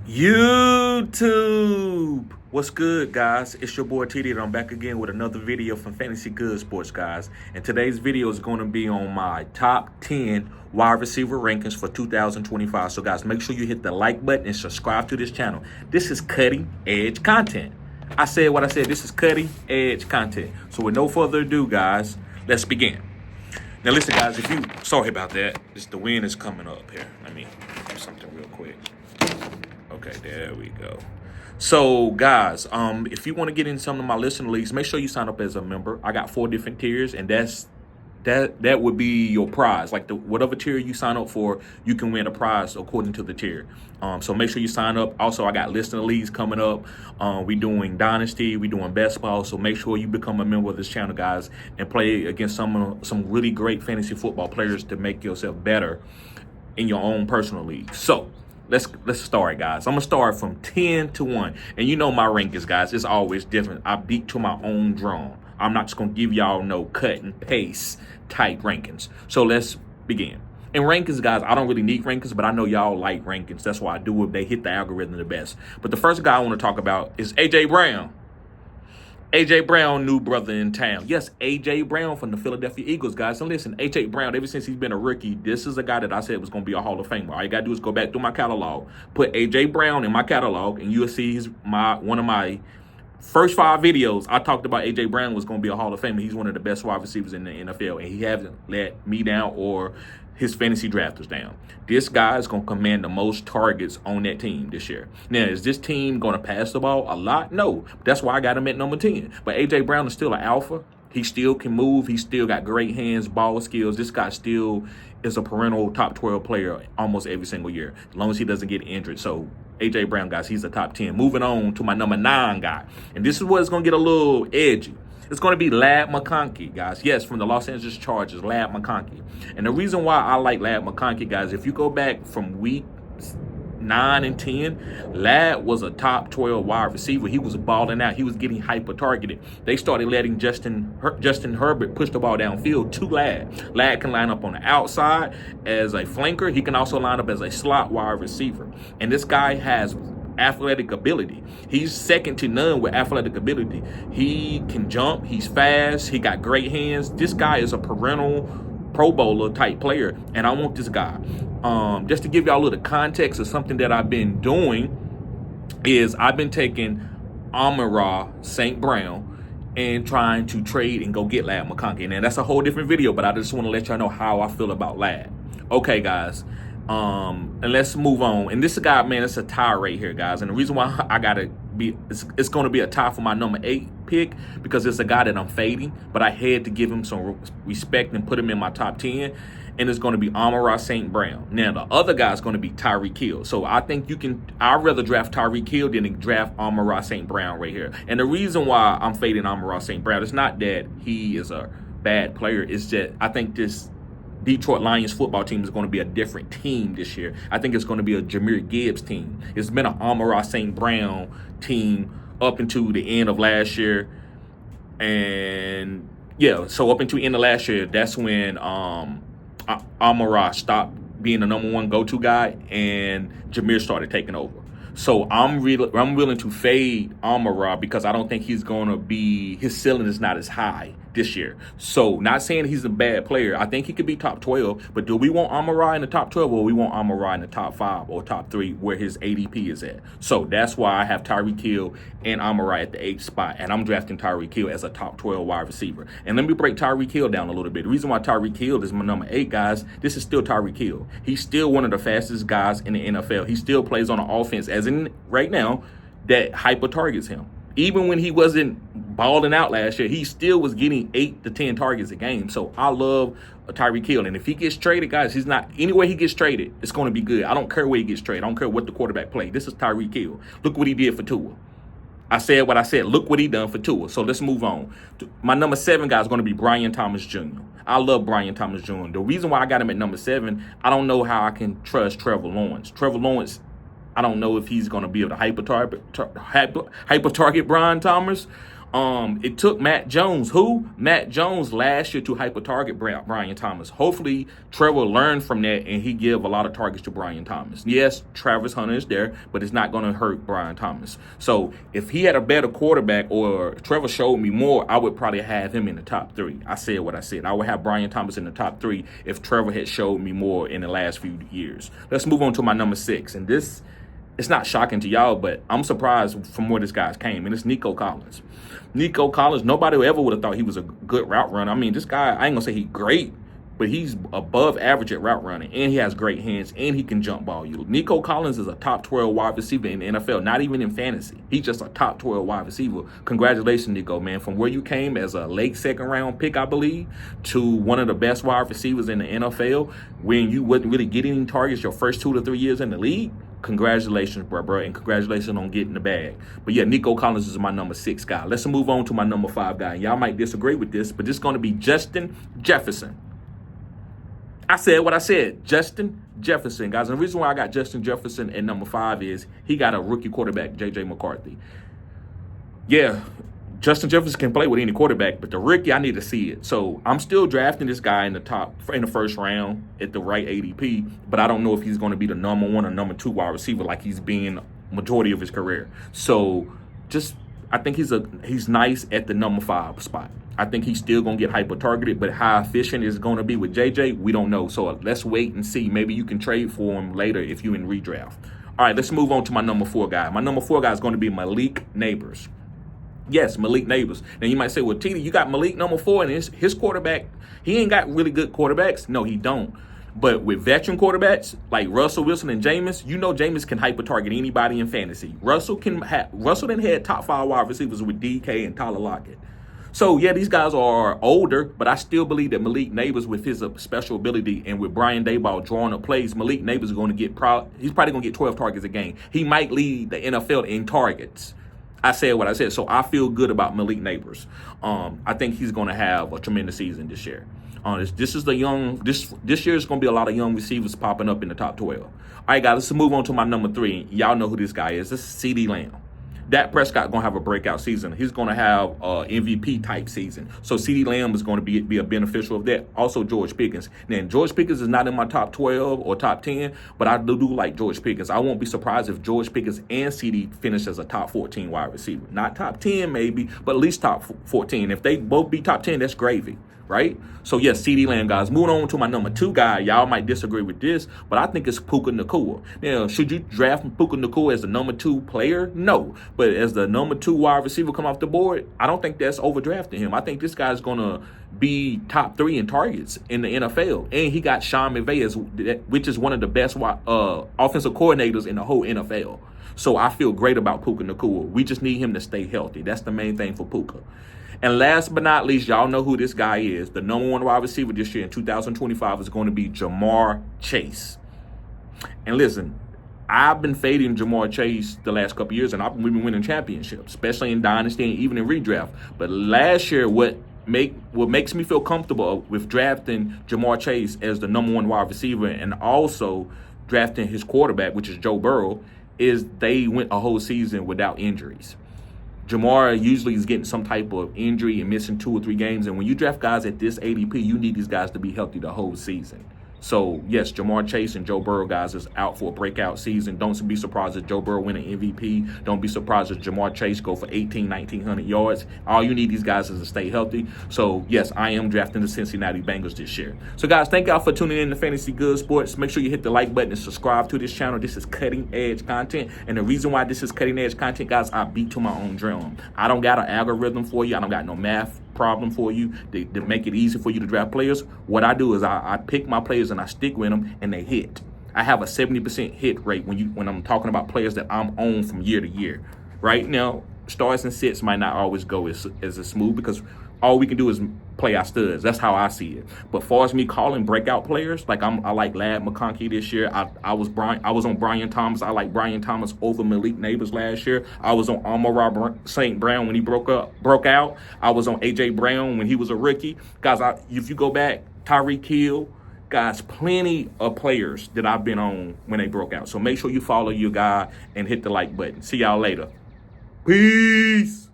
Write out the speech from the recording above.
YouTube, what's good, guys? It's your boy TD, and I'm back again with another video from Fantasy Good Sports, guys. And today's video is going to be on my top 10 wide receiver rankings for 2025. So, guys, make sure you hit the like button and subscribe to this channel. This is cutting edge content. I said what I said. This is cutting edge content. So, with no further ado, guys, let's begin. Now, listen, guys. Sorry about that. The wind is coming up here. Let me do something real quick. Okay, there we go. So, guys, if you want to get in some of my listener leagues, make sure you sign up as a member. I got 4 different tiers, and that would be your prize. Like whatever tier you sign up for, you can win a prize according to the tier. So make sure you sign up. Also, I got listener leagues coming up. We doing Dynasty, we doing Best Ball. So make sure you become a member of this channel, guys, and play against some really great fantasy football players to make yourself better in your own personal league. So let's start, guys. I'm gonna start from 10 to 1, and you know my rankings, guys. It's always different. I beat to my own drum. I'm not just gonna give y'all no cut and paste type rankings. So let's begin. In rankings, guys, I don't really need rankings, but I know y'all like rankings. That's why I do it. They hit the algorithm the best. But the first guy I want to talk about is AJ Brown. AJ Brown, new brother in town. Yes, AJ Brown from the Philadelphia Eagles, guys. And listen, AJ Brown, ever since he's been a rookie, this is a guy that I said was going to be a Hall of Famer. All you got to do is go back through my catalog, put AJ Brown in my catalog, and you'll see one of my first 5 videos. I talked about AJ Brown was going to be a Hall of Famer. He's one of the best wide receivers in the NFL, and he hasn't let me down or his fantasy drafters down. This guy is going to command the most targets on that team this year. Now, is this team going to pass the ball a lot? No. That's why I got him at number 10. But A.J. Brown is still an alpha. He still can move. He still got great hands, ball skills. This guy still is a perennial top 12 player almost every single year, as long as he doesn't get injured. So, A.J. Brown, guys, he's a top 10. Moving on to my number 9 guy. And this is where it's going to get a little edgy. It's going to be Ladd McConkey, guys. Yes, from the Los Angeles Chargers, Ladd McConkey. And the reason why I like Ladd McConkey, guys, if you go back from week 9 and 10, Ladd was a top 12 wide receiver. He was balling out. He was getting hyper-targeted. They started letting Justin Herbert push the ball downfield to Ladd. Ladd can line up on the outside as a flanker. He can also line up as a slot wide receiver. And this guy has athletic ability. He's second to none with athletic ability. He can jump. He's fast. He got great hands. This guy is a perennial Pro Bowler type player, and I want this guy. Just to give y'all a little context of something that I've been doing is I've been taking Amon-Ra St. Brown and trying to trade and go get Ladd McConkey. And that's a whole different video, but I just want to let y'all know how I feel about Ladd. Okay, guys. And let's move on. And this guy, man, it's a tie right here, guys. And the reason why I gotta be, it's going to be a tie for my number 8 pick because it's a guy that I'm fading, but I had to give him some respect and put him in my top 10. And it's going to be Amon-Ra St. Brown. Now, the other guy is going to be Tyreek Hill. So I think I'd rather draft Tyreek Hill than to draft Amon-Ra St. Brown right here. And the reason why I'm fading Amon-Ra St. Brown is not that he is a bad player. It's that I think this Detroit Lions football team is going to be a different team this year. I think it's going to be a Jahmyr Gibbs team. It's been an Amon-Ra St. Brown team up into the end of last year. And yeah, so up into the end of last year, that's when Amon-Ra stopped being the number 1 go-to guy and Jahmyr started taking over. So I'm willing to fade Amon-Ra because I don't think he's going to be, his ceiling is not as high this year. So not saying he's a bad player. I think he could be top 12, but do we want Amon-Ra in the top 12 or we want Amon-Ra in the top 5 or top 3 where his ADP is at? So that's why I have Tyreek Hill and Amon-Ra at the 8th spot, and I'm drafting Tyreek Hill as a top 12 wide receiver. And let me break Tyreek Hill down a little bit. The reason why Tyreek Hill is my number 8, guys, this is still Tyreek Hill. He's still one of the fastest guys in the NFL. He still plays on an offense, as in right now, that hyper targets him. Even when he wasn't balling out last year, he still was getting 8 to 10 targets a game. So I love Tyreek Hill. And if he gets traded, guys, he's not anywhere he gets traded, it's going to be good. I don't care where he gets traded. I don't care what the quarterback play. This is Tyreek Hill. Look what he did for Tua. I said what I said. Look what he done for Tua. So let's move on. My number 7 guy is going to be Brian Thomas Jr. I love Brian Thomas Jr. The reason why I got him at number 7, I don't know how I can trust Trevor Lawrence. Trevor Lawrence, I don't know if he's going to be able to hyper target Brian Thomas. It took Matt Jones, Matt Jones last year to hyper target Brian Thomas. Hopefully, Trevor learned from that and he give a lot of targets to Brian Thomas. Yes, Travis Hunter is there, but it's not going to hurt Brian Thomas. So if he had a better quarterback or Trevor showed me more, I would probably have him in the top 3. I said what I said. I would have Brian Thomas in the top 3 if Trevor had showed me more in the last few years. Let's move on to my number 6. And this, it's not shocking to y'all, but I'm surprised from where this guy's came, and it's Nico Collins. Nico Collins, nobody ever would have thought he was a good route runner. I mean, this guy, I ain't going to say he's great, but he's above average at route running, and he has great hands, and he can jump ball you. Nico Collins is a top 12 wide receiver in the NFL, not even in fantasy. He's just a top 12 wide receiver. Congratulations, Nico, man. From where you came as a late second-round pick, I believe, to one of the best wide receivers in the NFL, when you wouldn't really get any targets your first 2 to 3 years in the league, congratulations, bro, and congratulations on getting the bag. But yeah, Nico Collins is my number 6 guy. Let's move on to my number 5 guy. Y'all might disagree with this, but it's going to be Justin Jefferson. I said what I said, Justin Jefferson, guys. And the reason why I got Justin Jefferson at number 5 is he got a rookie quarterback, J.J. McCarthy. Yeah, Justin Jefferson can play with any quarterback, but the rookie, I need to see it. So I'm still drafting this guy in the first round at the right ADP, but I don't know if he's going to be the number 1 or number 2 wide receiver like he's been majority of his career. So I think he's nice at the number 5 spot. I think he's still going to get hyper-targeted, but how efficient is it going to be with JJ, we don't know. So let's wait and see. Maybe you can trade for him later if you're in redraft. All right, let's move on to my number 4 guy. My number 4 guy is going to be Malik Neighbors. Yes, Malik Neighbors. Now, you might say, well, TD, you got Malik number 4, and his quarterback, he ain't got really good quarterbacks. No, he don't. But with veteran quarterbacks like Russell Wilson and Jameis, you know Jameis can hyper-target anybody in fantasy. Russell done had top 5 wide receivers with DK and Tyler Lockett. So, yeah, these guys are older, but I still believe that Malik Neighbors, with his special ability and with Brian Daboll drawing up plays, Malik Neighbors is going to get he's probably going to get 12 targets a game. He might lead the NFL in targets. I said what I said, so I feel good about Malik Neighbors. I think he's going to have a tremendous season this year. This year is going to be a lot of young receivers popping up in the top 12. All right, guys, let's move on to my number 3. Y'all know who this guy is. This is CeeDee Lamb. Dak Prescott going to have a breakout season. He's going to have an MVP-type season. So CeeDee Lamb is going to be a beneficial of that. Also, George Pickens. Now, George Pickens is not in my top 12 or top 10, but I do like George Pickens. I won't be surprised if George Pickens and CeeDee finish as a top 14 wide receiver. Not top 10 maybe, but at least top 14. If they both be top 10, that's gravy. Right? So, yes, CeeDee Lamb, guys. Moving on to my number 2 guy. Y'all might disagree with this, but I think it's Puka Nacua. Now, should you draft Puka Nacua as the number 2 player? No. But as the number 2 wide receiver come off the board, I don't think that's overdrafting him. I think this guy's going to be top 3 in targets in the NFL. And he got Sean McVay, which is one of the best offensive coordinators in the whole NFL. So I feel great about Puka Nacua. We just need him to stay healthy. That's the main thing for Puka. And last but not least, y'all know who this guy is. The number 1 wide receiver this year in 2025 is going to be Jamar Chase. And listen, I've been fading Jamar Chase the last couple of years, and we've been winning championships, especially in Dynasty and even in redraft. But last year, what makes me feel comfortable with drafting Jamar Chase as the number 1 wide receiver and also drafting his quarterback, which is Joe Burrow, is they went a whole season without injuries. Jamar usually is getting some type of injury and missing 2 or 3 games. And when you draft guys at this ADP, you need these guys to be healthy the whole season. So, yes, Jamar Chase and Joe Burrow, guys, is out for a breakout season. Don't be surprised if Joe Burrow win an MVP. Don't be surprised if Jamar Chase go for 1,900 yards. All you need these guys is to stay healthy. So, yes, I am drafting the Cincinnati Bengals this year. So, guys, thank y'all for tuning in to Fantasy Good Sports. Make sure you hit the like button and subscribe to this channel. This is cutting-edge content. And the reason why this is cutting-edge content, guys, I beat to my own drum. I don't got an algorithm for you. I don't got no math problem for you to make it easy for you to draft players. What I do is I pick my players and I stick with them and they hit. I have a 70% hit rate when I'm talking about players that I'm on from year to year. Right now, starts and sits might not always go as smooth because all we can do is play our studs. That's how I see it. But as far as me calling breakout players, like I like Lad McConkey this year. I was on Brian Thomas. I like Brian Thomas over Malik Neighbors last year. I was on Amon-Ra St. Brown when he broke out. I was on A.J. Brown when he was a rookie. Guys, if you go back, Tyreek Hill, guys, plenty of players that I've been on when they broke out. So make sure you follow your guy and hit the like button. See y'all later. Peace.